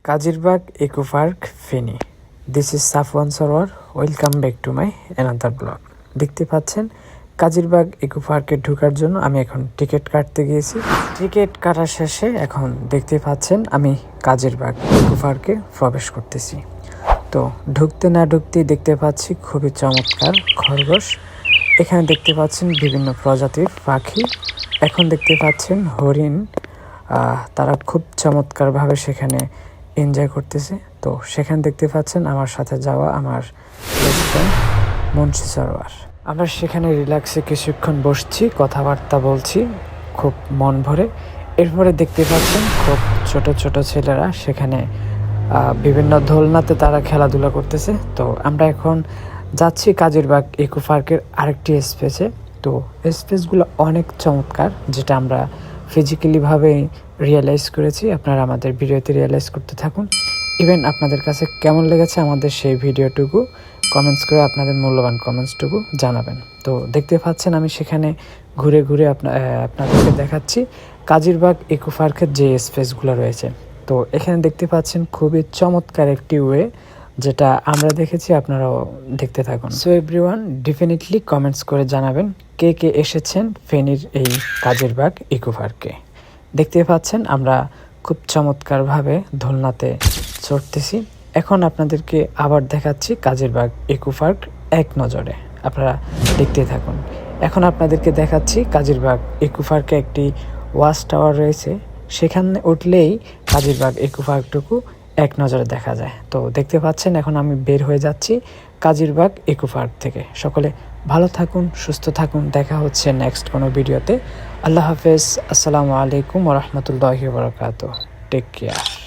Kazirbagh eco park Feni. This is Safwan Sarwar. Welcome back to my another blog. দেখতে পাচ্ছেন Kazirbagh eco পার্কে ঢোকার জন্য আমি এখন টিকিট কাটতে গিয়েছি। টিকিট কাটার শেষে এখন দেখতে পাচ্ছেন আমি কাজিরবাগ ইকো পার্কে প্রবেশ করতেছি। তো ঢুকতে না ঢুকতেই দেখতে পাচ্ছি খুবই চমৎকার খরগোশ। এখানে দেখতে পাচ্ছেন বিভিন্ন প্রজাতির পাখি। এখন দেখতে পাচ্ছেন হরিণ। তারা খুব চমৎকারভাবে সেখানে এনজয় করতেছে। তো সেখানে দেখতে পাচ্ছেন আমার সাথে যাওয়া আমার বেস্ট ফ্রেন্ড মুন্সি সরোয়ার। আমরা সেখানে রিল্যাক্সে কিছুক্ষণ বসছি, কথাবার্তা বলছি খুব মন ভরে। এরপরে দেখতে পাচ্ছেন খুব ছোট ছোট ছেলেরা সেখানে বিভিন্ন দোলনাতে তারা খেলাধুলা করতেছে। তো আমরা এখন যাচ্ছি কাজিরবাগ ইকো পার্কের আরেকটি স্পেসে। তো স্পেসগুলো অনেক চমৎকার, যেটা আমরা ফিজিক্যালিভাবে রিয়েলাইজ করেছি। আপনারা আমাদের ভিডিওতে রিয়েলাইজ করতে থাকুন। ইভেন আপনাদের কাছে কেমন লেগেছে আমাদের সেই ভিডিওটুকু কমেন্টস করে আপনাদের মূল্যবান কমেন্টসটুকু জানাবেন। তো দেখতে পাচ্ছেন আমি সেখানে ঘুরে ঘুরে আপনাদেরকে দেখাচ্ছি কাজিরবাগ ইকো পার্কের যে স্পেসগুলো রয়েছে। তো এখানে দেখতে পাচ্ছেন খুবই চমৎকার একটি ওয়ে, যেটা আমরা দেখেছি, আপনারাও দেখতে থাকুন। সো এভরিওয়ান, ডেফিনেটলি কমেন্টস করে জানাবেন কে কে এসেছেন ফেনীর এই কাজিরবাগ ইকো পার্কে। দেখতে পাচ্ছেন আমরা খুব চমৎকারভাবে দোলনাতে চড়তেছি। এখন আপনাদেরকে আবার দেখাচ্ছি কাজিরবাগ ইকো পার্ক এক নজরে, আপনারা দেখতে থাকুন। এখন আপনাদেরকে দেখাচ্ছি কাজিরবাগ ইকো পার্কে একটি ওয়াচ টাওয়ার রয়েছে। সেখানে উঠলেই কাজিরবাগ ইকো পার্কটুকু এক নজরে দেখা যায়। তো দেখতে পাচ্ছেন এখন আমি বের হয়ে যাচ্ছি কাজিরবাগ ইকো পার্ক থেকে। সকলে ভালো থাকুন, সুস্থ থাকুন। দেখা হচ্ছে নেক্সট কোনো ভিডিওতে। আল্লাহ হাফেজ। আসসালামু আলাইকুম ওয়া রাহমাতুল্লাহি ওয়া বারাকাতুহু। Take care.